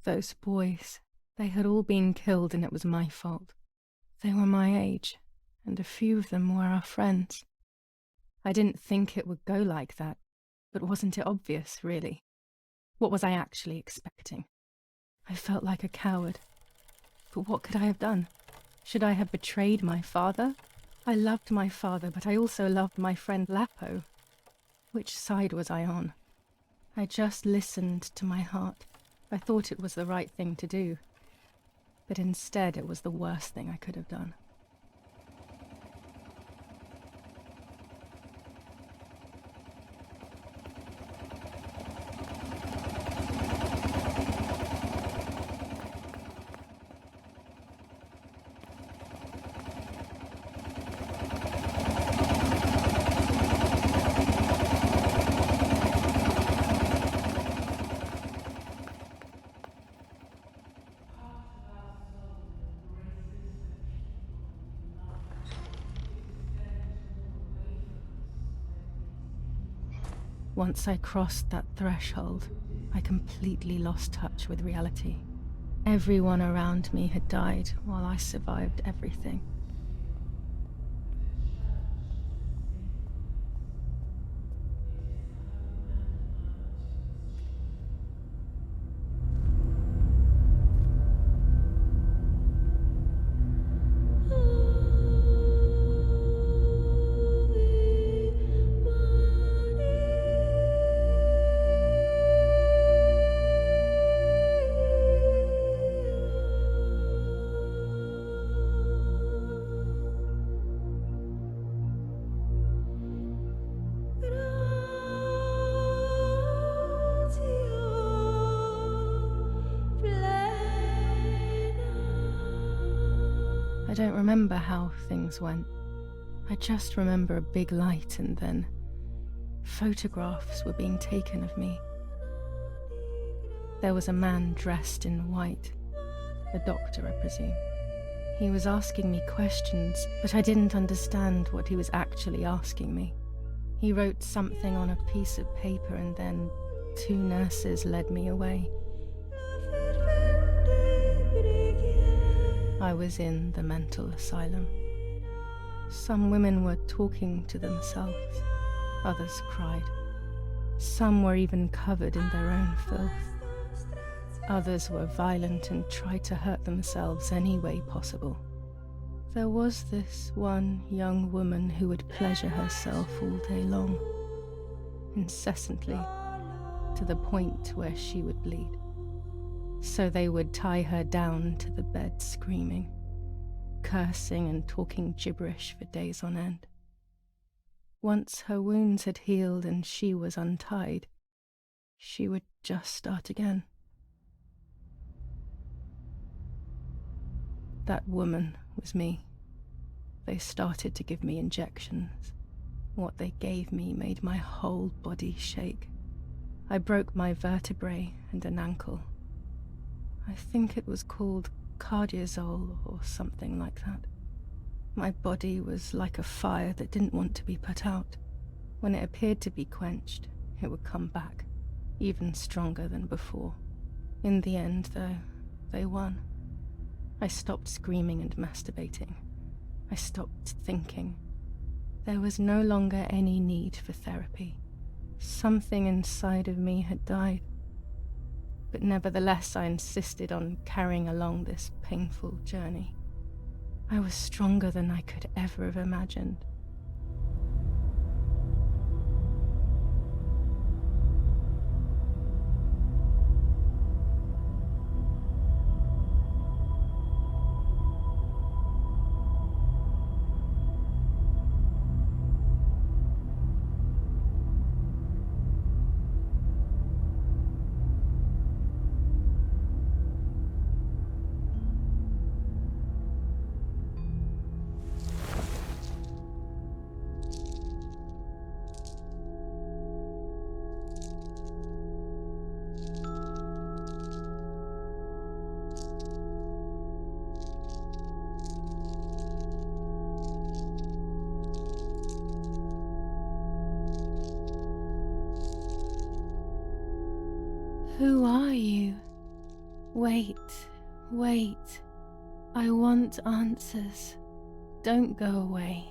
Those boys, they had all been killed and it was my fault. They were my age, and a few of them were our friends. I didn't think it would go like that, but wasn't it obvious, really? What was I actually expecting? I felt like a coward. But what could I have done? Should I have betrayed my father? I loved my father, but I also loved my friend Lapo. Which side was I on? I just listened to my heart. I thought it was the right thing to do. But instead it was the worst thing I could have done. Once I crossed that threshold, I completely lost touch with reality. Everyone around me had died while I survived everything. I don't remember how things went. I just remember a big light and then photographs were being taken of me. There was a man dressed in white, a doctor, I presume. He was asking me questions, but I didn't understand what he was actually asking me. He wrote something on a piece of paper and then 2 nurses led me away. I was in the mental asylum. Some women were talking to themselves, others cried. Some were even covered in their own filth. Others were violent and tried to hurt themselves any way possible. There was this one young woman who would pleasure herself all day long, incessantly, to the point where she would bleed. So they would tie her down to the bed screaming, cursing and talking gibberish for days on end. Once her wounds had healed and she was untied, she would just start again. That woman was me. They started to give me injections. What they gave me made my whole body shake. I broke my vertebrae and an ankle. I think it was called cardiazole or something like that. My body was like a fire that didn't want to be put out. When it appeared to be quenched, it would come back, even stronger than before. In the end, though, they won. I stopped screaming and masturbating. I stopped thinking. There was no longer any need for therapy. Something inside of me had died. But nevertheless, I insisted on carrying along this painful journey. I was stronger than I could ever have imagined. Who are you? Wait, wait. I want answers. Don't go away.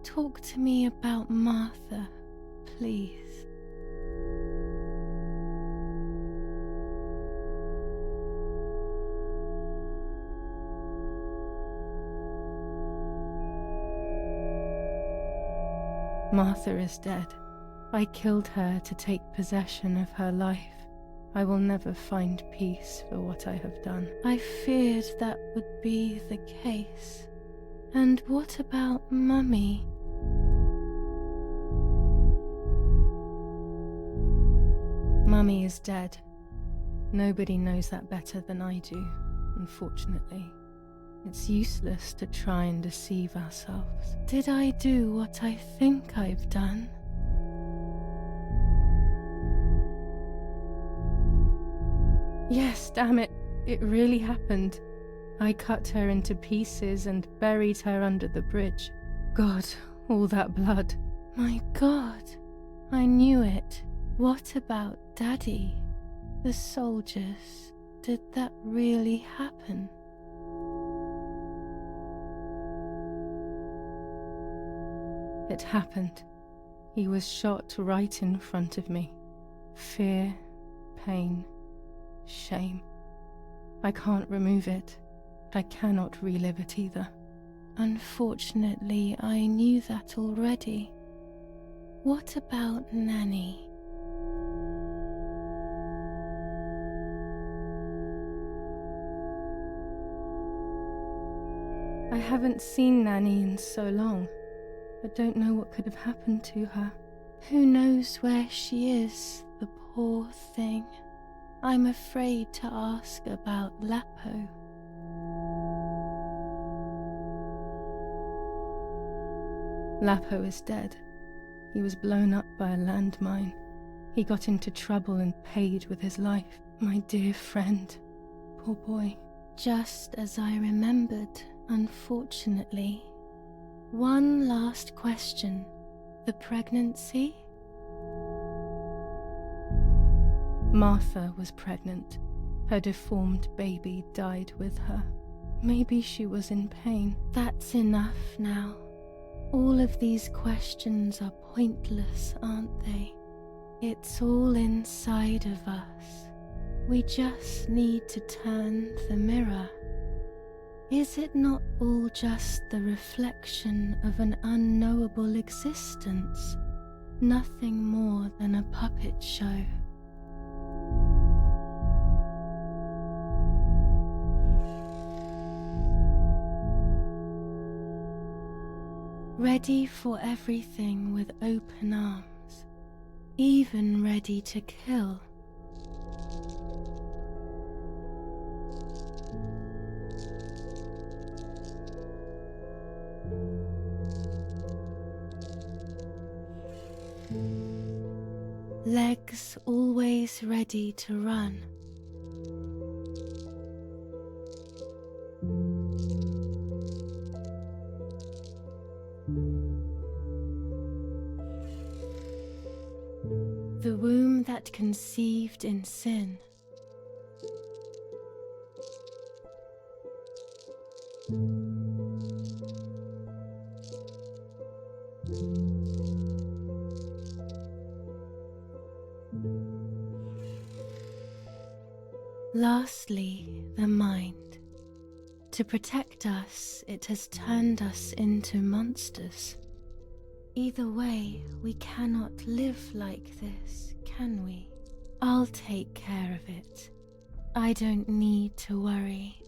Talk to me about Martha, please. Martha is dead. I killed her to take possession of her life. I will never find peace for what I have done. I feared that would be the case. And what about Mummy? Mummy is dead. Nobody knows that better than I do, unfortunately. It's useless to try and deceive ourselves. Did I do what I think I've done? Yes, damn it. It really happened. I cut her into pieces and buried her under the bridge. God, all that blood. My God, I knew it. What about Daddy? The soldiers? Did that really happen? It happened. He was shot right in front of me. Fear, pain, shame. I can't remove it. I cannot relive it either. Unfortunately, I knew that already. What about Nanny? I haven't seen Nanny in so long. I don't know what could have happened to her. Who knows where she is, the poor thing. I'm afraid to ask about Lapo. Lapo is dead. He was blown up by a landmine. He got into trouble and paid with his life. My dear friend. Poor boy. Just as I remembered, unfortunately. One last question. The pregnancy? Martha was pregnant. Her deformed baby died with her. Maybe she was in pain. That's enough now. All of these questions are pointless, aren't they? It's all inside of us. We just need to turn the mirror. Is it not all just the reflection of an unknowable existence? Nothing more than a puppet show. Ready for everything with open arms, even ready to kill. Legs always ready to run. The womb that conceived in sin. Lastly, the mind. To protect us, it has turned us into monsters. Either way, we cannot live like this, can we? I'll take care of it. I don't need to worry.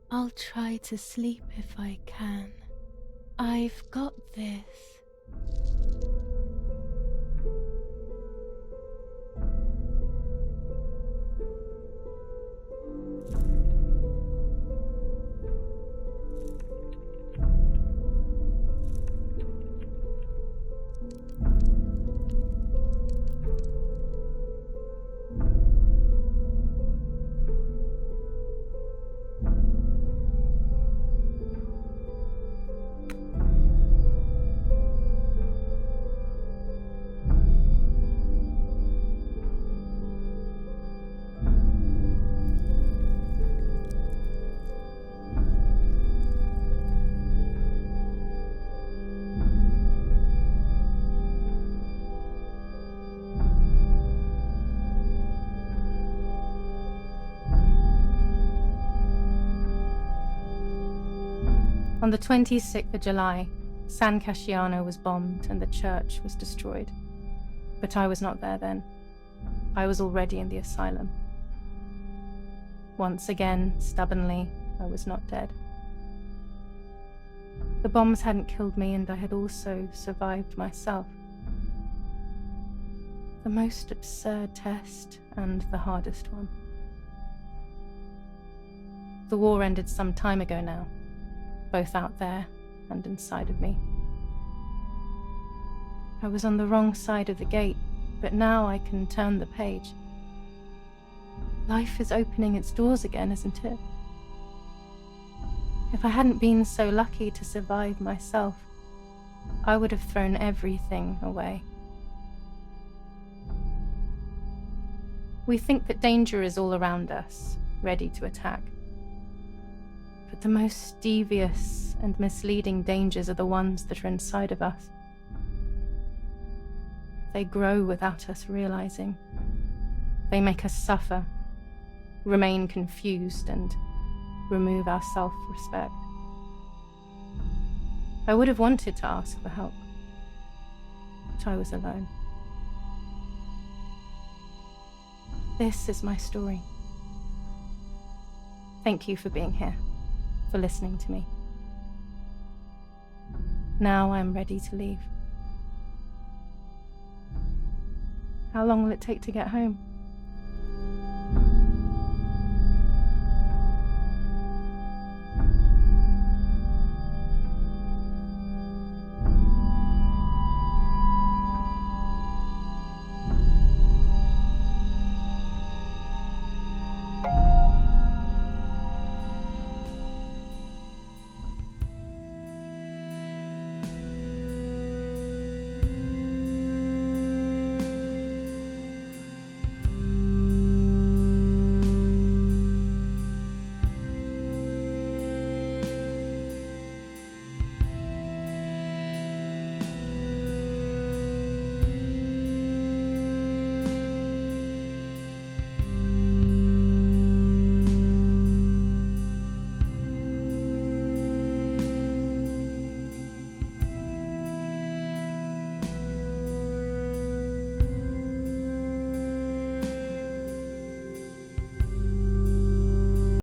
I'll try to sleep if I can. I've got this. On the 26th of July, San Casciano was bombed and the church was destroyed. But I was not there then. I was already in the asylum. Once again, stubbornly, I was not dead. The bombs hadn't killed me, and I had also survived myself. The most absurd test and the hardest one. The war ended some time ago now, both out there and inside of me. I was on the wrong side of the gate, but now I can turn the page. Life is opening its doors again, isn't it? If I hadn't been so lucky to survive myself, I would have thrown everything away. We think that danger is all around us, ready to attack. But the most devious and misleading dangers are the ones that are inside of us. They grow without us realizing. They make us suffer, remain confused, and remove our self-respect. I would have wanted to ask for help, but I was alone. This is my story. Thank you for being here, for listening to me. Now I'm ready to leave. How long will it take to get home?